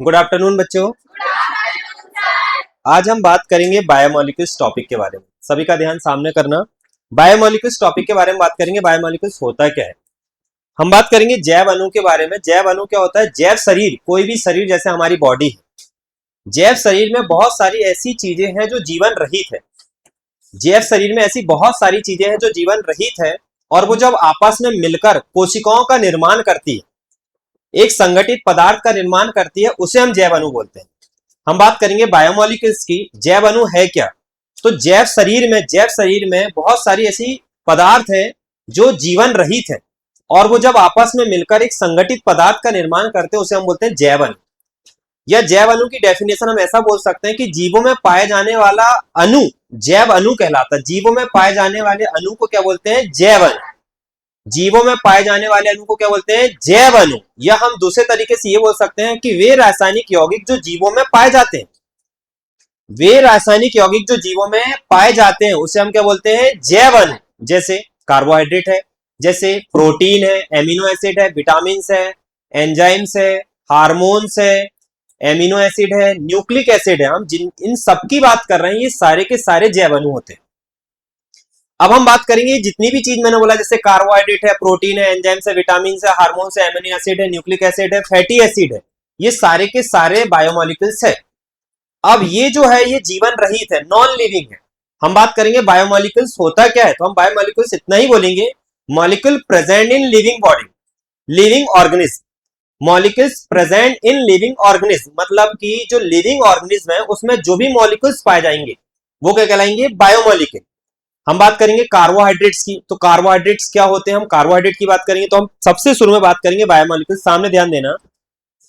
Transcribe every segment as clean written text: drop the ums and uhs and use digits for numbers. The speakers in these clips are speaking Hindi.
गुड आफ्टरनून बच्चों। आज हम बात करेंगे बायोमोलिक्यूल्स टॉपिक के बारे में। सभी का ध्यान सामने करना। बायोमोलिक्यूल्स टॉपिक के बारे में बात करेंगे। बायोमोलिक्यूल्स होता क्या है, हम बात करेंगे जैव अणु के बारे में। जैव अणु क्या होता है? जैव शरीर, कोई भी शरीर जैसे हमारी बॉडी है, जैव शरीर में बहुत सारी ऐसी चीजें हैं जो जीवन रहित है। जैव शरीर में ऐसी बहुत सारी चीजें हैं जो जीवन रहित है, और वो जब आपस में मिलकर कोशिकाओं का निर्माण करती है, एक संगठित पदार्थ का निर्माण करती है, उसे हम जैव अणु बोलते हैं। हम बात करेंगे बायोमोलिक्यूल्स की। जैव अणु है क्या? तो जैव शरीर में बहुत सारी ऐसी पदार्थ है जो जीवन रहित है, और वो जब आपस में मिलकर एक संगठित पदार्थ का निर्माण करते हैं, उसे हम बोलते हैं जैव अणु। या जैव अणु की डेफिनेशन हम ऐसा बोल सकते हैं कि जीवों में पाए जाने वाला अणु जैव अणु कहलाता है। जीवों में पाए जाने वाले अणु को क्या बोलते हैं? जैव अणु। जीवों में पाए जाने वाले अणु को क्या बोलते हैं? जैव अणु। या हम दूसरे तरीके से ये बोल सकते हैं कि वे रासायनिक यौगिक जो जीवों में पाए जाते हैं, वे रासायनिक यौगिक जो जीवों में पाए जाते हैं, उसे हम क्या बोलते हैं? जैव अणु। जैसे कार्बोहाइड्रेट है, जैसे प्रोटीन है, एमिनो एसिड है, विटामिन है, एंजाइम्स है, हार्मोन्स है, एमिनो एसिड है, न्यूक्लिक एसिड है। हम जिन इन सब की बात कर रहे हैं, ये सारे के सारे जैव अणु होते हैं। अब हम बात करेंगे जितनी भी चीज मैंने बोला, जैसे कार्बोहाइड्रेट है, प्रोटीन है, एंजाइम्स है, विटामिन है, हार्मोन्स है, एमिनो एसिड है, न्यूक्लिक एसिड है, फैटी एसिड है, ये सारे के सारे बायोमोलिक्यूल्स है। अब ये जो है ये जीवन रहित है, नॉन लिविंग है। हम बात करेंगे बायोमोलिक्यूल्स होता क्या है, तो हम बायोमोलिक्यूल्स इतना ही बोलेंगे, molecule present in living body, living organism. Molecules present in living organism मतलब कि जो लिविंग ऑर्गेनिज्म है उसमें जो भी मॉलिक्यूल्स पाए जाएंगे वो क्या कहलाएंगे? बायोमोलिक्यूल। हम बात करेंगे कार्बोहाइड्रेट्स की, तो कार्बोहाइड्रेट्स क्या होते हैं? हम कार्बोहाइड्रेट की बात करेंगे तो हम सबसे शुरू में बात करेंगे बायोमोलिक्यूल्स। सामने ध्यान देना,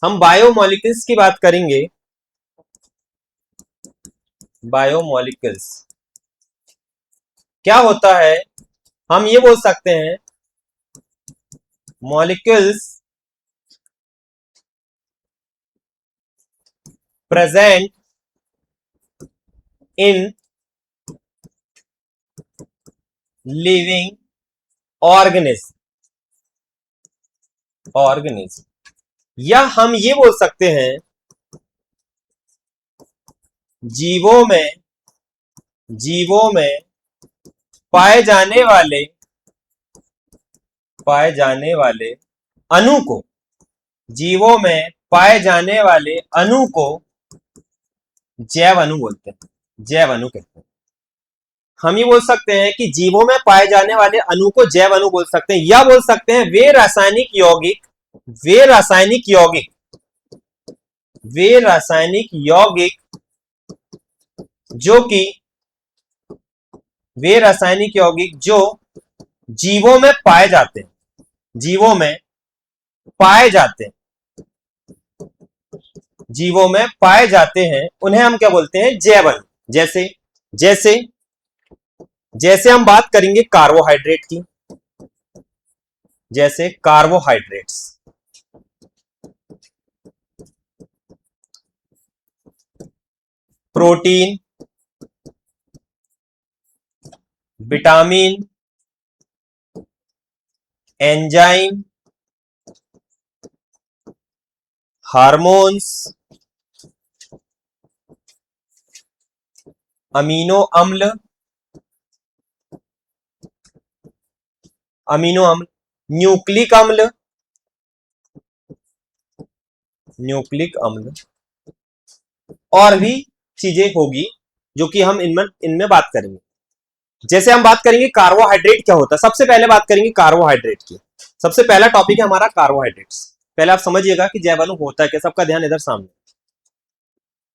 हम बायोमोलिक्यूल्स की बात करेंगे। बायोमोलिक्यूल्स क्या होता है? हम ये बोल सकते हैं, molecules present in living organism. या हम ये बोल सकते हैं, जीवों में पाए जाने वाले अणु को, जीवों में पाए जाने वाले अणु को जैव अणु बोलते हैं, जैव अणु कहते हैं। हम ये बोल सकते हैं कि जीवों में पाए जाने वाले अणु को जैव अणु बोल सकते हैं, या बोल सकते हैं वे रासायनिक यौगिक जो कि वे रासायनिक यौगिक जो जीवों में पाए जाते हैं, जीवों में पाए जाते हैं, जीवों में पाए जाते हैं, उन्हें हम क्या बोलते हैं? जैव अणु। जैसे जैसे जैसे हम बात करेंगे कार्बोहाइड्रेट की, जैसे carbohydrates, protein, vitamin, enzyme, hormones, amino अम्ल, न्यूक्लिक अम्ल और भी चीजें होगी जो कि हम इनमें इनमें बात करेंगे। जैसे हम बात करेंगे कार्बोहाइड्रेट क्या होता है, सबसे पहले बात करेंगे कार्बोहाइड्रेट की। सबसे पहला टॉपिक है हमारा कार्बोहाइड्रेट्स। पहले आप समझिएगा कि जैव अणु होता है क्या, सबका ध्यान इधर सामने।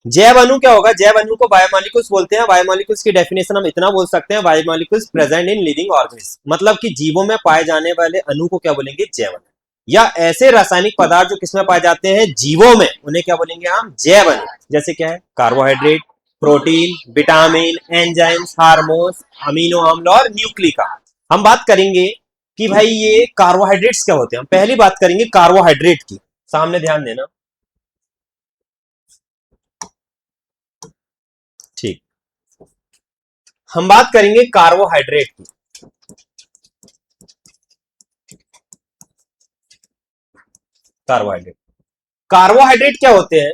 जैव अणु क्या होगा? जैव अणु को बायोमोलिक्यूल्स बोलते हैं। बायोमोलिक्यूल्स की डेफिनेशन हम इतना बोल सकते हैं, biomolecules present in living organism मतलब कि जीवों में पाए जाने वाले अणु को क्या बोलेंगे? जैव अणु। या ऐसे रासायनिक पदार्थ जो किसमें पाए जाते हैं? जीवों में, उन्हें क्या बोलेंगे हम? जैव अणु। जैसे क्या है? Carbohydrate, protein, vitamin, enzymes, hormones, amino अम्ल और न्यूक्लिक अम्ल। हम बात करेंगे कि भाई ये कार्बोहाइड्रेट्स क्या होते हैं। हम पहली बात करेंगे कार्बोहाइड्रेट की, सामने ध्यान देना। ठीक, हम बात करेंगे कार्बोहाइड्रेट की। कार्बोहाइड्रेट। कार्बोहाइड्रेट क्या होते हैं?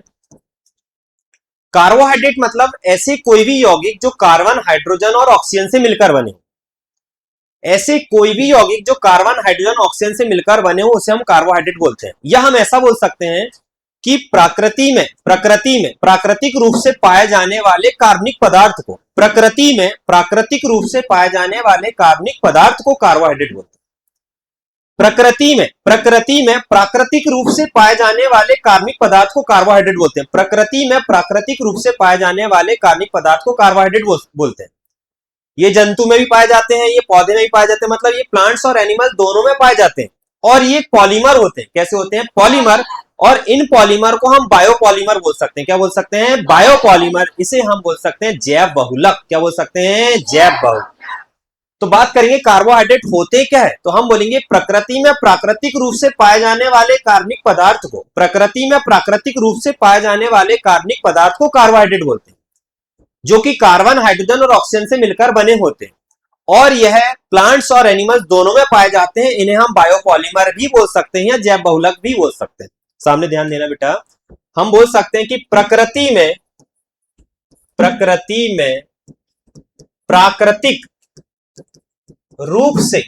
कार्बोहाइड्रेट मतलब ऐसे कोई भी यौगिक जो कार्बन, हाइड्रोजन और ऑक्सीजन से मिलकर बने। ऐसे कोई भी यौगिक जो कार्बन, हाइड्रोजन, ऑक्सीजन से मिलकर बने हो उसे हम कार्बोहाइड्रेट बोलते हैं। या हम ऐसा बोल सकते हैं कि प्राकृतिक रूप से पाए जाने वाले कार्बनिक पदार्थ को, प्राकृतिक रूप से पाए जाने वाले कार्बनिक पदार्थ को कार्बोहाइड्रेट बोलते हैं। प्रकृति में प्राकृतिक रूप से पाए जाने वाले कार्बनिक पदार्थ को कार्बोहाइड्रेट बोलते हैं। प्रकृति में प्राकृतिक रूप से पाए जाने वाले कार्बनिक पदार्थ को कार्बोहाइड्रेट बोलते हैं। ये जंतु में भी पाए जाते हैं, ये पौधे में भी पाए जाते हैं, मतलब ये प्लांट्स और एनिमल दोनों में पाए जाते हैं। और ये पॉलीमर होते हैं। कैसे होते हैं? पॉलीमर। और इन पॉलीमर को हम बायोपॉलीमर बोल सकते हैं। क्या बोल सकते हैं? बायोपॉलीमर। इसे हम बोल सकते हैं जैव बहुलक। क्या बोल सकते हैं? जैव बहुलक। तो बात करेंगे कार्बोहाइड्रेट होते क्या है, तो हम बोलेंगे प्रकृति में प्राकृतिक रूप से पाए जाने वाले कार्बनिक पदार्थ को, प्रकृति में प्राकृतिक रूप से पाए जाने वाले कार्बनिक पदार्थ को कार्बोहाइड्रेट बोलते हैं, जो कि कार्बन, हाइड्रोजन और ऑक्सीजन से मिलकर बने होते हैं। और यह प्लांट्स और एनिमल्स दोनों में पाए जाते हैं। इन्हें हम बायोपॉलीमर भी बोल सकते हैं या जैव बहुलक भी बोल सकते हैं। सामने ध्यान देना बेटा, हम बोल सकते हैं कि प्रकृति में प्राकृतिक रूप से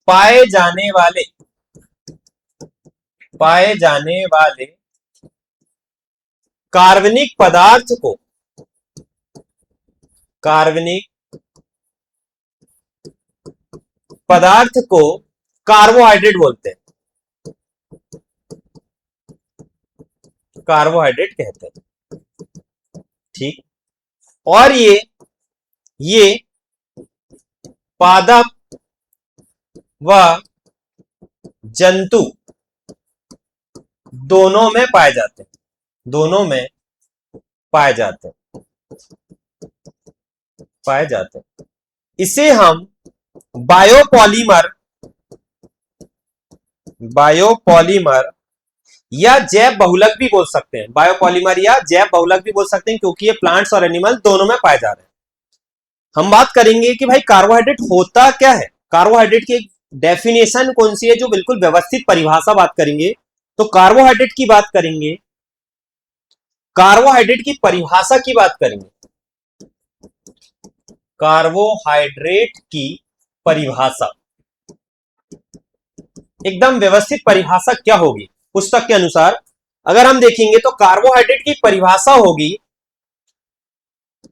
पाए जाने वाले कार्बनिक पदार्थ को कार्बोहाइड्रेट बोलते हैं, कार्बोहाइड्रेट कहते हैं। ठीक। और ये पादप व जंतु दोनों में पाए जाते हैं, पाए जाते हैं। इसे हम बायोपॉलीमर या जैव बहुलक भी बोल सकते हैं। बायोपॉलीमर या जैव बहुलक भी बोल सकते हैं, क्योंकि ये प्लांट्स और एनिमल दोनों में पाए जा रहे हैं। हम बात करेंगे कि भाई कार्बोहाइड्रेट होता क्या है, कार्बोहाइड्रेट की डेफिनेशन कौन सी है, जो बिल्कुल व्यवस्थित परिभाषा बात करेंगे। तो कार्बोहाइड्रेट की बात करेंगे, कार्बोहाइड्रेट की परिभाषा की बात करेंगे। कार्बोहाइड्रेट की परिभाषा, एकदम व्यवस्थित परिभाषा क्या होगी पुस्तक के अनुसार? अगर हम देखेंगे तो कार्बोहाइड्रेट की परिभाषा होगी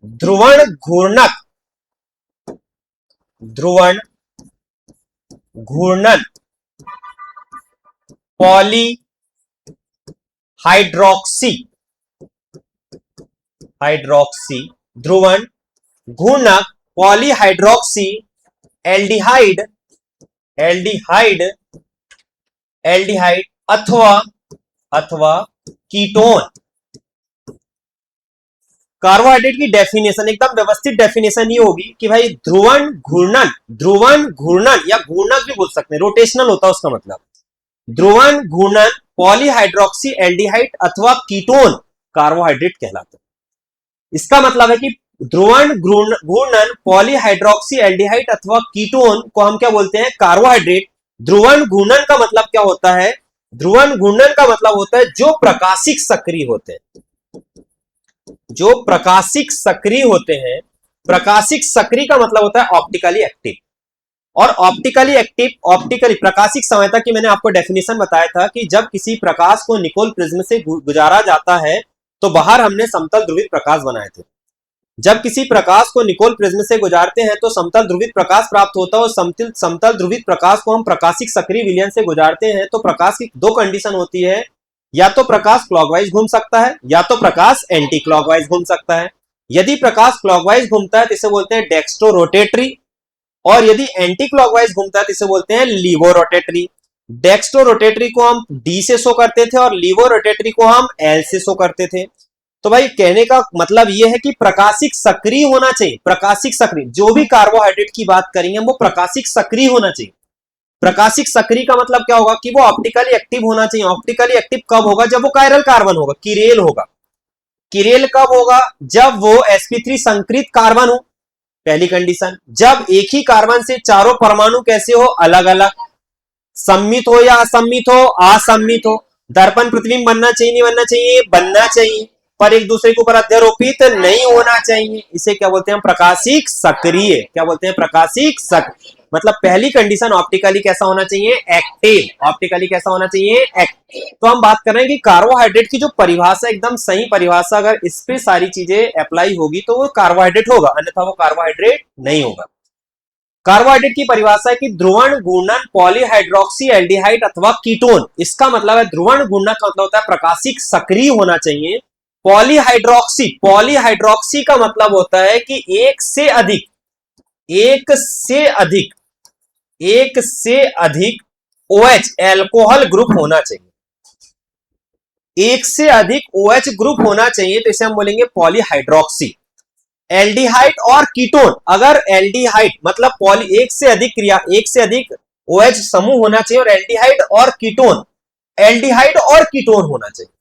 ध्रुवण घूर्णन ध्रुवण घूर्णक पॉलीहाइड्रोक्सी एल्डिहाइड अथवा कीटोन। कार्बोहाइड्रेट की डेफिनेशन, एकदम व्यवस्थित डेफिनेशन ये होगी कि भाई ध्रुवण घूर्णन या घूर्णक भी बोल सकते हैं, रोटेशनल होता है उसका मतलब। ध्रुवण घूर्णन पॉलीहाइड्रोक्सी एल्डिहाइड अथवा कीटोन कार्बोहाइड्रेट कहलाता है। इसका मतलब है कि ध्रुवण घूर्णन पॉलीहाइड्रोक्सी एल्डिहाइड अथवा कीटोन को हम क्या बोलते हैं? कार्बोहाइड्रेट। ध्रुवण घूर्णन का मतलब क्या होता है? ध्रुवण घूर्णन का मतलब होता है जो प्रकाशिक सक्रिय होते हैं, प्रकाशिक सक्रिय का मतलब होता है ऑप्टिकली एक्टिव। और ऑप्टिकली प्रकाशिक संवेदक की मैंने आपको डेफिनेशन बताया था कि जब किसी प्रकाश को निकोल प्रिज्म से गुजारा जाता है तो बाहर हमने समतल ध्रुवित प्रकाश बनाए थे। जब किसी प्रकाश को निकोल प्रिज्म से गुजारते हैं तो समतल ध्रुवित प्रकाश प्राप्त होता है, और समतल ध्रुवित प्रकाश को हम प्रकाशिक सक्रिय विलयन से गुजारते हैं तो प्रकाश की दो कंडीशन होती है, या तो प्रकाश क्लॉकवाइज घूम सकता है या तो प्रकाश एंटी क्लॉकवाइज घूम सकता है। यदि प्रकाश क्लॉकवाइज घूमता है तो इसे बोलते हैं डेक्स्ट्रो रोटेटरी, और यदि एंटी क्लॉकवाइज घूमता है तो इसे बोलते हैं लीवो रोटेटरी। डेक्स्ट्रो रोटेटरी को हम डी से शो करते थे और लीवो रोटेटरी को हम एल से शो करते थे। तो भाई कहने का मतलब यह है कि प्रकाशिक सक्रिय होना चाहिए, प्रकाशिक सक्रिय, जो भी कार्बोहाइड्रेट की बात करेंगे वो प्रकाशिक सक्रिय होना चाहिए। प्रकाशिक सक्रिय का मतलब क्या होगा कि वो ऑप्टिकली एक्टिव होना चाहिए। ऑप्टिकली एक्टिव कब होगा? जब वो कायरल कार्बन होगा, किरेल होगा। किरेल कब होगा? जब वो sp3 संकृत कार्बन हो, पहली कंडीशन। जब एक ही कार्बन से चारों परमाणु कैसे हो? अलग अलग। सम्मित हो या असम्मित हो, असम्मित हो। दर्पण प्रतिबिंब बनना चाहिए नहीं बनना चाहिए, बनना चाहिए, पर एक दूसरे के ऊपर अध्यारोपित नहीं होना चाहिए। इसे क्या बोलते हैं, प्रकाशिक सक्रिय। क्या बोलते हैं, प्रकाशिक सक्रिय। मतलब पहली कंडीशन ऑप्टिकली कैसा होना चाहिए, एक्टिव। ऑप्टिकली कैसा होना चाहिए, एक्टिव। तो हम बात कर रहे हैं कि कार्बोहाइड्रेट की जो परिभाषा, एकदम सही परिभाषा, अगर इस पे सारी चीजें अप्लाई होगी तो वो कार्बोहाइड्रेट होगा, अन्यथा वो कार्बोहाइड्रेट नहीं होगा। कार्बोहाइड्रेट की परिभाषा है कि ध्रुवण घूर्णन पॉलीहाइड्रोक्सी एल्डिहाइड अथवा कीटोन। इसका मतलब है ध्रुवण घूर्णन का मतलब होता है प्रकाशिक सक्रिय होना चाहिए। पॉलीहाइड्रोक्सी, पॉलीहाइड्रोक्सी का मतलब होता है कि एक से अधिक, एक से अधिक, एक से अधिक OH एल्कोहल ग्रुप होना चाहिए। एक से अधिक OH ग्रुप होना चाहिए, तो इसे हम बोलेंगे पॉलीहाइड्रोक्सी। एल्डिहाइड और कीटोन, अगर एल्डिहाइड मतलब पॉली, एक से अधिक क्रिया, एक से अधिक OH समूह होना चाहिए, और एल्डिहाइड और कीटोन, एल्डिहाइड और कीटोन होना चाहिए।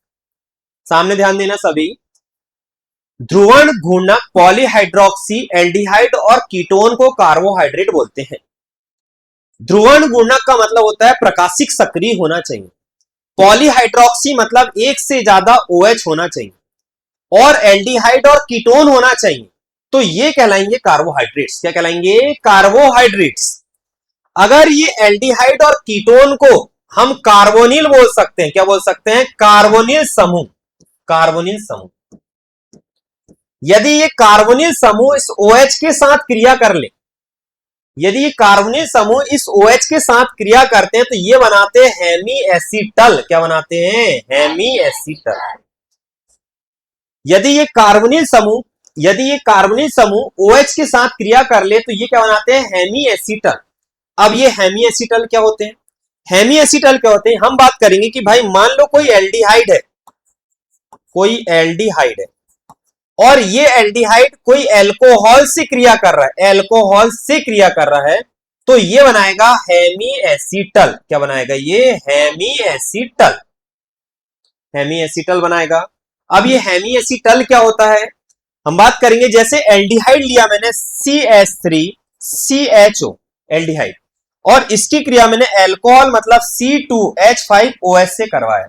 सामने ध्यान देना सभी, ध्रुवण घूर्णक पॉलीहाइड्रोक्सी एल्डिहाइड और कीटोन को कार्बोहाइड्रेट बोलते हैं। ध्रुवण घूर्णक का मतलब होता है प्रकाशिक सक्रिय होना चाहिए। पॉलीहाइड्रोक्सी मतलब एक से ज्यादा OH होना चाहिए, और एल्डिहाइड और कीटोन होना चाहिए, तो ये कहलाएंगे कार्बोहाइड्रेट्स। क्या कहलाएंगे, कार्बोहाइड्रेट्स। अगर ये एल्डिहाइड और कीटोन को हम कार्बोनिल बोल सकते हैं, क्या बोल सकते हैं, कार्बोनिल समूह, कार्बोनिल समूह। यदि ये कार्बोनिल समूह इस OH के साथ क्रिया कर ले, यदि ये कार्बोनिल समूह इस OH के साथ क्रिया करते हैं, तो ये बनाते हैं हेमी एसीटल। क्या बनाते हैं, हेमी एसीटल। यदि ये कार्बोनिल समूह, यदि ये कार्बोनिल समूह OH के साथ क्रिया कर ले, तो ये क्या बनाते हैं, हेमी एसीटल। अब ये हेमी एसीटल क्या होते हैं, हेमी एसीटल क्या होते हैं, हम बात करेंगे कि भाई मान लो कोई एल्डिहाइड है, कोई एल्डिहाइड है, और ये एल्डिहाइड कोई एल्कोहल से क्रिया कर रहा है, एल्कोहल से क्रिया कर रहा है, तो ये बनाएगा हेमी एसीटल। क्या बनाएगा, ये हेमी एसीटल, हेमी एसीटल बनाएगा। अब ये हेमी एसीटल क्या होता है, हम बात करेंगे, जैसे एल्डिहाइड लिया मैंने CH3CHO एल्डिहाइड, और इसकी क्रिया मैंने एल्कोहल मतलब C2H5OH से करवाया,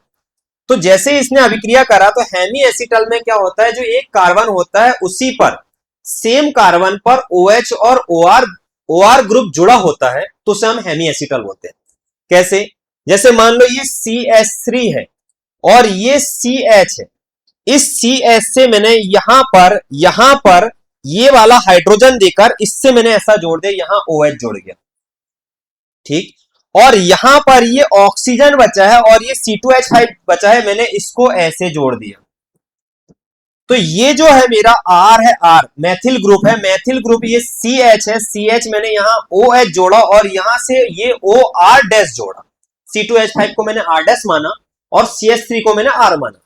तो जैसे इसने अभिक्रिया करा, तो हेमी एसीटल में क्या होता है, जो एक कार्बन होता है उसी पर, सेम कार्बन पर OH और OR ग्रुप जुड़ा होता है, तो उसे हम हेमी एसीटल बोलते हैं। कैसे, जैसे मान लो ये CH3 है और ये CH है, इस CH से मैंने यहां पर ये वाला हाइड्रोजन देकर इससे मैंने ऐसा जोड़ दिया, यहां OH जोड़ गया, ठीक, और यहां पर ये ऑक्सीजन बचा है और ये C2H5 बचा है, मैंने इसको ऐसे जोड़ दिया, तो ये जो है मेरा R है, R मैथिल ग्रुप है, मैथिल ग्रुप, ये CH है, CH मैंने यहां OH जोड़ा और यहां से ये OR डैश जोड़ा, C2H5 को मैंने R डैश माना और CH3 को मैंने R माना,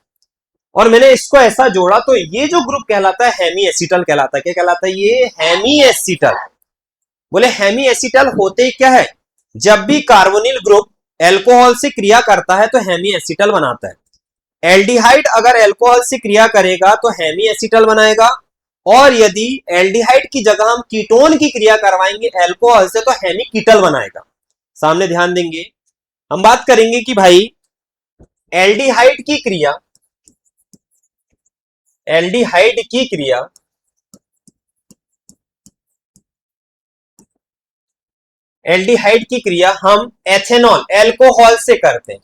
और मैंने इसको ऐसा जोड़ा, तो ये जो ग्रुप कहलाता है हेमी एसीटल कहलाता है। क्या कहलाता है, ये हेमी एसीटल। बोले हेमी एसीटल होते क्या है, जब भी कार्बोनिल ग्रुप एल्कोहल से क्रिया करता है तो हेमी एसीटल बनाता है। एल्डिहाइड अगर एल्कोहल से क्रिया करेगा तो हेमी एसीटल बनाएगा, और यदि एल्डिहाइड की जगह हम कीटोन की क्रिया करवाएंगे एल्कोहल से, तो हेमी कीटल बनाएगा। सामने ध्यान देंगे, हम बात करेंगे कि भाई एल्डिहाइड की क्रिया, एल्डिहाइड की क्रिया, एल्डिहाइड की क्रिया हम एथेनॉल एल्कोहल से करते हैं,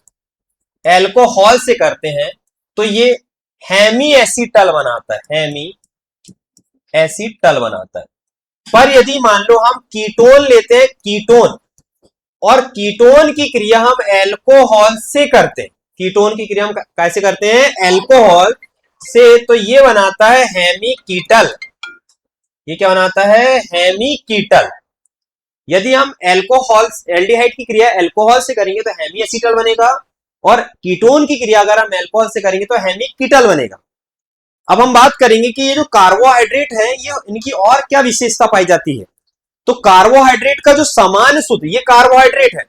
एल्कोहल से करते हैं, तो ये हेमी एसीटल बनाता है, हेमी एसीटल बनाता है। पर यदि मान लो हम कीटोन लेते हैं, कीटोन, और कीटोन की क्रिया हम एल्कोहल से करते हैं, कीटोन की क्रिया हम कैसे करते हैं, एल्कोहल से, तो ये बनाता है हेमी कीटल। ये क्या बनाता है, हेमी कीटल। यदि हम एल्कोहल, एल्डिहाइड की क्रिया एल्कोहल से करेंगे तो हेमी एसीटल बनेगा, और कीटोन की क्रिया अगर हम एल्कोहल से करेंगे तो हेमी कीटल बनेगा। अब हम बात करेंगे कि ये जो कार्बोहाइड्रेट है, ये इनकी और क्या विशेषता पाई जाती है, तो कार्बोहाइड्रेट का जो समान सूत्र, ये कार्बोहाइड्रेट है,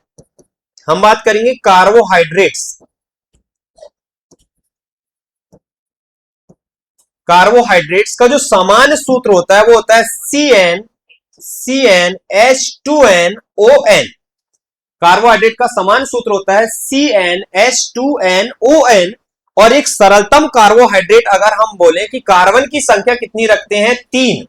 हम बात करेंगे कार्बोहाइड्रेट्स, कार्बोहाइड्रेट्स का जो समान सूत्र होता है वो होता है CnH2nOn। कार्बोहाइड्रेट का समान सूत्र होता है CnH2nOn। और एक सरलतम कार्बोहाइड्रेट अगर हम बोले कि कार्बन की संख्या कितनी रखते हैं, 3।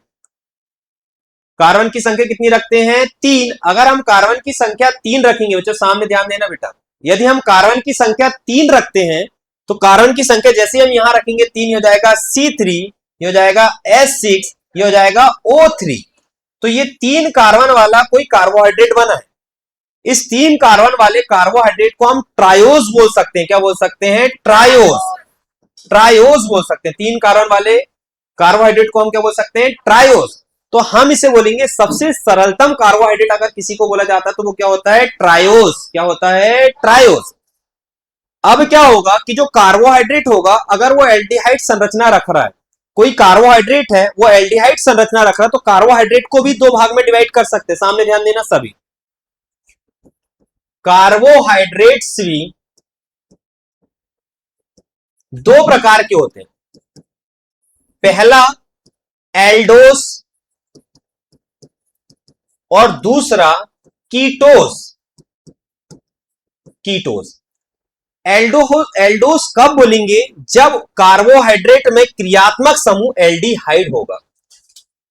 कार्बन की संख्या कितनी रखते हैं, 3। अगर हम कार्बन की संख्या 3 रखेंगे, बच्चों सामने ध्यान देना बेटा, यदि हम कार्बन की संख्या 3 रखते हैं तो कार्बन की संख्या जैसे हम यहां रखेंगे 3, ये हो जाएगा C3, ये हो जाएगा S6, ये हो जाएगा O3। तो ये 3 कार्बन वाला कोई कार्बोहाइड्रेट बना है। इस 3 कार्बन वाले कार्बोहाइड्रेट को हम ट्रायोज बोल सकते हैं। क्या बोल सकते हैं, ट्रायोज। ट्रायोज बोल सकते हैं। 3 कार्बन वाले कार्बोहाइड्रेट को हम क्या बोल सकते हैं, ट्रायोज। तो हम इसे बोलेंगे सबसे सरलतम कार्बोहाइड्रेट अगर किसी को बोला जाता है तो वो क्या होता है, ट्रायोज। क्या होता है, ट्रायोज। अब क्या होगा कि जो कार्बोहाइड्रेट होगा अगर वो एल्डिहाइड संरचना रख रहा है, कोई कार्बोहाइड्रेट है वो एल्डिहाइड संरचना रख रहा है, तो कार्बोहाइड्रेट को भी 2 भाग में डिवाइड कर सकते हैं। सामने ध्यान देना सभी, कार्बोहाइड्रेट्स भी 2 प्रकार के होते हैं। पहला एल्डोस और दूसरा कीटोस। कीटोस। एल्डोस कब बोलेंगे, जब कार्बोहाइड्रेट में क्रियात्मक समूह एल्डिहाइड होगा।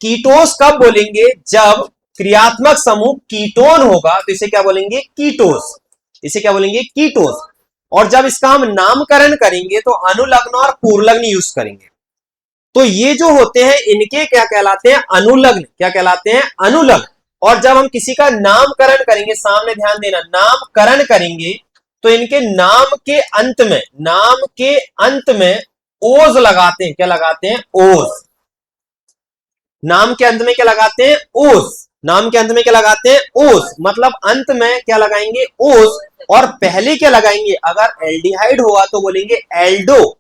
कीटोस कब बोलेंगे, जब क्रियात्मक समूह कीटोन होगा, तो इसे क्या बोलेंगे, कीटोस। इसे क्या बोलेंगे, कीटोस। और जब इसका हम नामकरण करेंगे तो अनुलग्न और पूर्वलग्न यूज करेंगे। तो ये जो होते हैं इनके क्या कहलाते हैं, अनुलग्न। क्या कहलाते हैं, अनुलग्न। और जब हम किसी का नामकरण करेंगे, सामने ध्यान देना, नामकरण करेंगे तो इनके नाम के अंत में, नाम के अंत में ओज लगाते हैं। क्या लगाते हैं, ओज। नाम के अंत में क्या लगाते हैं, ओज। नाम के अंत में क्या लगाते हैं, ओज। मतलब अंत में क्या लगाएंगे, ओज। और पहले क्या लगाएंगे, अगर एल्डिहाइड हुआ तो बोलेंगे एल्डो।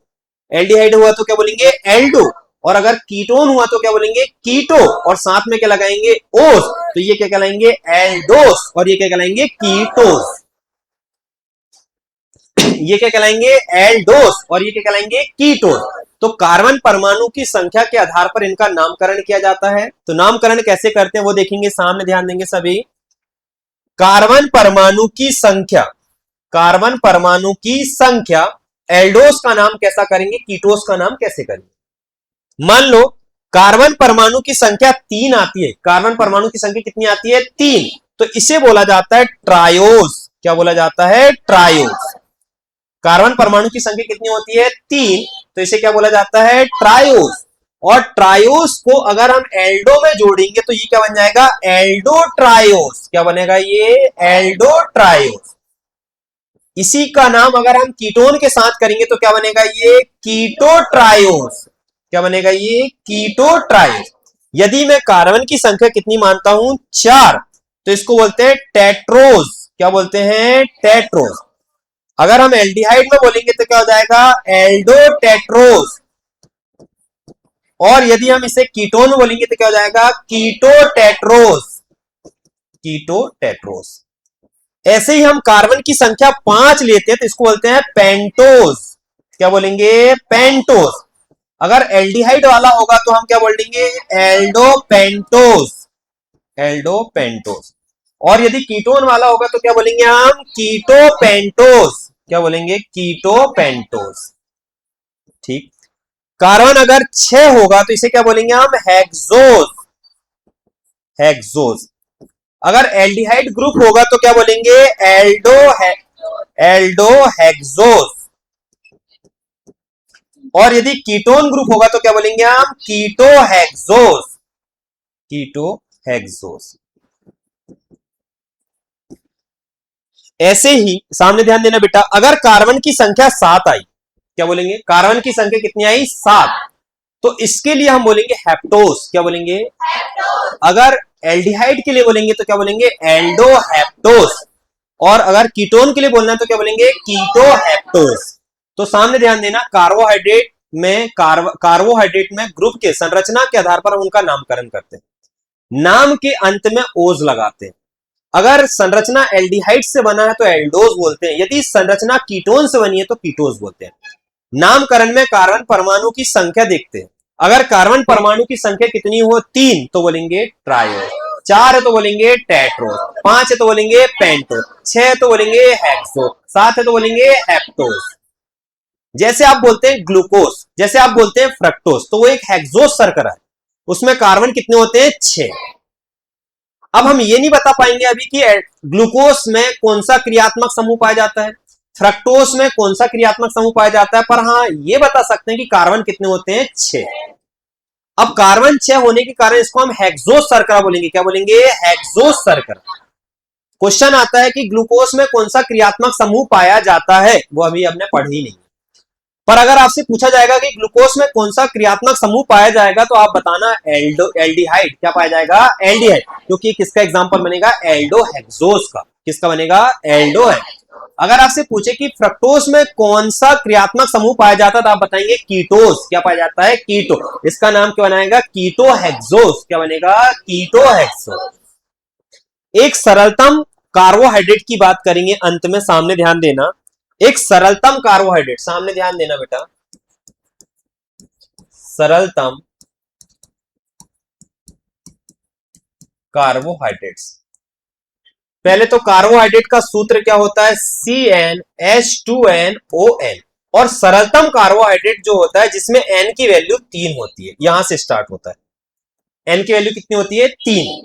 एल्डिहाइड हुआ तो क्या बोलेंगे, एल्डो। और अगर कीटोन हुआ तो क्या बोलेंगे, कीटो। और साथ में क्या लगाएंगे, ओस। तो ये क्या कहलाएंगे, एल्डोस। और ये क्या कहलाएंगे, कीटोस। ये क्या कहलाएंगे, एल्डोस। और ये क्या कहलाएंगे, कीटोस। तो कार्बन परमाणु की संख्या के आधार पर इनका नामकरण किया जाता है। तो नामकरण कैसे करते हैं वो देखेंगे, सामने ध्यान देंगे सभी। कार्बन परमाणु की संख्या, कार्बन परमाणु की संख्या, एल्डोस का नाम कैसा करेंगे, कीटोस का नाम कैसे करेंगे। मान लो कार्बन परमाणु की संख्या 3 आती है। कार्बन परमाणु की संख्या कितनी आती है, 3। तो इसे बोला जाता है ट्रायोज। क्या बोला जाता है, ट्रायोज। कार्बन परमाणु की संख्या कितनी होती है, 3। तो इसे क्या बोला जाता है, ट्रायोज। और ट्रायोज को अगर हम एल्डो में जोड़ेंगे तो ये क्या बन जाएगा, एल्डो ट्रायोज। क्या बनेगा ये, एल्डो ट्रायोज। इसी का नाम अगर हम कीटोन के साथ करेंगे तो क्या बनेगा, ये कीटो ट्रायोज। क्या बनेगा, ये कीटो ट्रायोज। यदि मैं कार्बन की संख्या कितनी मानता हूं, 4, तो इसको बोलते हैं टेट्रोज। क्या बोलते हैं, टेट्रोज। अगर हम एल्डिहाइड में बोलेंगे तो क्या हो जाएगा, एल्डो टेट्रोज। और यदि हम इसे कीटोन में बोलेंगे तो क्या हो जाएगा, कीटो टेट्रोज। कीटो टेट्रोज। ऐसे ही हम कार्बन की संख्या 5 लेते हैं तो इसको बोलते हैं पेंटोज। क्या बोलेंगे, पेंटोज। अगर एल्डिहाइड वाला होगा तो हम क्या बोलेंगे, एल्डो पेंटोज। Aldo pentose. और यदि कीटोन वाला होगा तो क्या बोलेंगे हम, कीटो पेंटोज। क्या बोलेंगे, कीटो पेंटोज। ठीक। कार्बन अगर 6 होगा तो इसे क्या बोलेंगे हम, हेक्सोज। हेक्सोज। अगर एल्डिहाइड ग्रुप होगा तो क्या बोलेंगे, एल्डो हेक्सोज। और यदि कीटोन ग्रुप होगा तो क्या बोलेंगे हम, कीटो हेक्सोज। Keto hexose. ऐसे ही सामने ध्यान देना बेटा, अगर कार्बन की संख्या 7 आई, क्या बोलेंगे, कार्बन की संख्या कितनी आई, 7, तो इसके लिए हम बोलेंगे हेप्टोस। क्या बोलेंगे, अगर एल्डिहाइड के लिए बोलेंगे तो क्या बोलेंगे, एल्डो हेप्टोस। और अगर कीटोन के लिए बोलना है तो क्या बोलेंगे, कीटो हेप्टोस। तो सामने ध्यान देना, कार्बोहाइड्रेट में ग्रुप के संरचना के आधार पर हम उनका नामकरण करते हैं। नाम के अंत में ओज लगाते हैं। अगर संरचना एल्डिहाइड से बना है तो एल्डोज बोलते हैं, यदि संरचना कीटोन से बनी है तो कीटोज बोलते हैं। नामकरण में कार्बन परमाणु की संख्या देखते हैं। अगर कार्बन परमाणु की संख्या कितनी हो, 3, तो बोलेंगे ट्रायोज। 4 है तो बोलेंगे टेट्रोस, 5 है तो बोलेंगे पेंटोस, 6 है तो बोलेंगे हेक्सोस, 7 है तो बोलेंगे हेप्टोस। जैसे आप बोलते हैं ग्लूकोस, जैसे आप बोलते हैं फ्रक्टोस, तो वो एक हेक्सोस शर्करा है, उसमें कार्बन कितने होते हैं? 6। अब हम ये नहीं बता पाएंगे अभी कि ग्लूकोस में कौन सा क्रियात्मक समूह पाया जाता है, फ्रक्टोस में कौन सा क्रियात्मक समूह पाया जाता है, पर हाँ ये बता सकते हैं कि कार्बन कितने होते हैं? 6। अब कार्बन 6 होने के कारण इसको हम हेक्सोस शर्करा बोलेंगे। क्या बोलेंगे? हेक्सोस शर्करा। क्वेश्चन आता है कि ग्लूकोज में कौन सा क्रियात्मक समूह पाया जाता है, वो अभी हमने पढ़ी नहीं, पर अगर आपसे पूछा जाएगा कि ग्लूकोज में कौन सा क्रियात्मक समूह पाया जाएगा तो आप बताना एल्डिहाइड। क्या पाया जाएगा? एल्डिहाइड, क्योंकि किसका एग्जांपल बनेगा? एल्डोहेक्सोस का। किसका बनेगा? एल्डोहाइड। अगर आपसे पूछे कि फ्रक्टोज में कौन सा क्रियात्मक समूह पाया जाता है तो आप बताएंगे कीटोस। क्या पाया जाता है? कीटो। इसका नाम क्या बनाएगा? कीटोहेक्सोस। क्या बनेगा? कीटोहेक्सोस। एक सरलतम कार्बोहाइड्रेट की बात करेंगे अंत में, सामने ध्यान देना। एक सरलतम कार्बोहाइड्रेट, सामने ध्यान देना बेटा, सरलतम कार्बोहाइड्रेट्स। पहले तो कार्बोहाइड्रेट का सूत्र क्या होता है? CnH2nOn। और सरलतम कार्बोहाइड्रेट जो होता है जिसमें n की वैल्यू 3 होती है, यहां से स्टार्ट होता है। n की वैल्यू कितनी होती है? 3।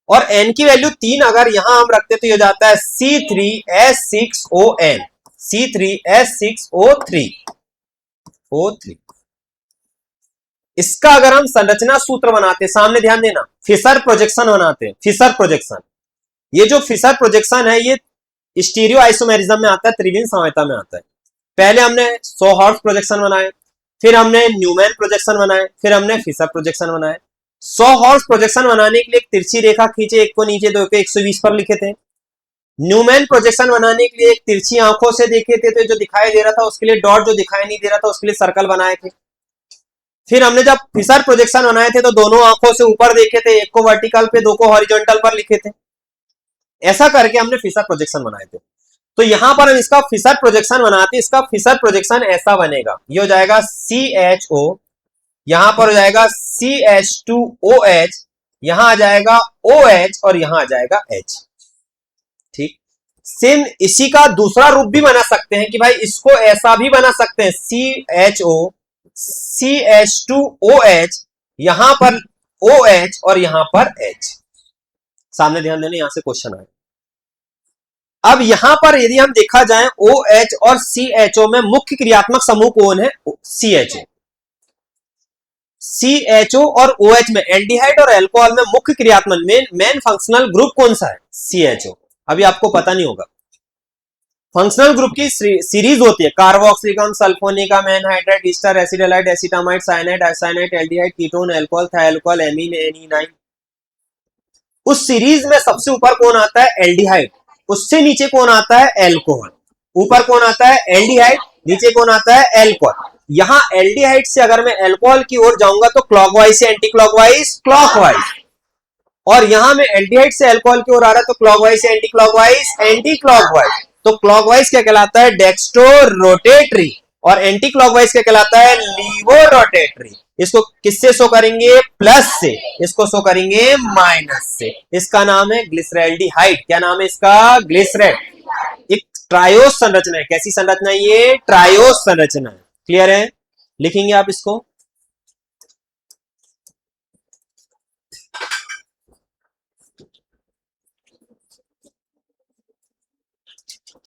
और n की वैल्यू 3 अगर यहां हम रखते तो ये हो जाता है C3H6ON, C3H6O3, O3। इसका अगर हम संरचना सूत्र बनाते, सामने ध्यान देना, फिशर प्रोजेक्शन बनाते हैं, फिशर प्रोजेक्शन। ये जो फिशर प्रोजेक्शन है ये स्टीरियो आइसोमेरिज्म में आता है, त्रिविम समता में आता है। पहले हमने सोहर्स प्रोजेक्शन बनाए, फिर हमने न्यूमैन प्रोजेक्शन बनाए, फिर हमने फिशर प्रोजेक्शन बनाए। सोहर्स प्रोजेक्शन बनाने के लिए एक तिरछी रेखा खींचे, एक को नीचे दो को 120 पर लिखे थे। न्यूमैन प्रोजेक्शन बनाने के लिए एक तिरछी आंखों से देखे थे, तो जो दिखाई दे रहा था उसके लिए डॉट, जो दिखाई नहीं दे रहा था उसके लिए सर्कल बनाए थे। फिर हमने जब फिशर प्रोजेक्शन बनाए थे तो दोनों आंखों से ऊपर देखे थे, एक को वर्टिकल पे, दो को हॉरिजॉन्टल पर लिखे थे। ऐसा करके हमने फिशर प्रोजेक्शन बनाए थे। तो यहां पर हम इसका फिशर प्रोजेक्शन बनाते, इसका फिशर प्रोजेक्शन ऐसा बनेगा, ये हो जाएगा CHO, यहां पर हो जाएगा CH2OH, यहां आ जाएगा OH और यहां आ जाएगा H। ठीक, सेम इसी का दूसरा रूप भी बना सकते हैं कि भाई इसको ऐसा भी बना सकते हैं, CHO CH2OH, यहां पर OH और यहां पर H। सामने ध्यान देना, यहां से क्वेश्चन आए। अब यहां पर यदि हम देखा जाए OH और CHO में मुख्य क्रियात्मक समूह कौन है? CHO। CHO और OH में, एल्डिहाइड और अल्कोहल में मुख्य क्रियात्मक मेन फंक्शनल ग्रुप कौन सा है? CHO। अभी आपको पता नहीं होगा। फंक्शनल ग्रुप की सीरीज होती है, कार्बोक्सिलिकम, सल्फोनिकम, एनहाइड्राइड, ईस्टर, एसिडाइड, acetamide, cyanide, isocyanide, aldehyde, ketone, alcohol, thioalcohol, amine, एनीनाइन। उस सीरीज में सबसे ऊपर कौन आता है? एल्डिहाइड। उससे नीचे कौन आता है? अल्कोहल। ऊपर कौन आता है? एल्डिहाइड। नीचे कौन आता है? अल्कोहल। यहां एल्डिहाइड से अगर मैं अल्कोहल की ओर जाऊंगा तो क्लॉकवाइज से एंटी क्लॉकवाइज, क्लॉकवाइज। और यहां में एल्डिहाइड से अल्कोहल की ओर आ रहा है तो क्लॉकवाइज से एंटी क्लॉकवाइज, एंटी क्लॉकवाइज। तो क्लॉकवाइज क्या कहलाता है? Dextro rotatory. और एंटी क्लॉकवाइज क्या कहलाता है? Laevo rotatory. इसको किससे शो करेंगे? प्लस से। इसको शो करेंगे माइनस से। इसका नाम है ग्लिसरैल्डिहाइड। क्या नाम है इसका? ग्लिसरैल। एक ट्रायोस संरचना है। कैसी संरचना है ये? ट्रायोस संरचना है। क्लियर है? लिखेंगे आप इसको।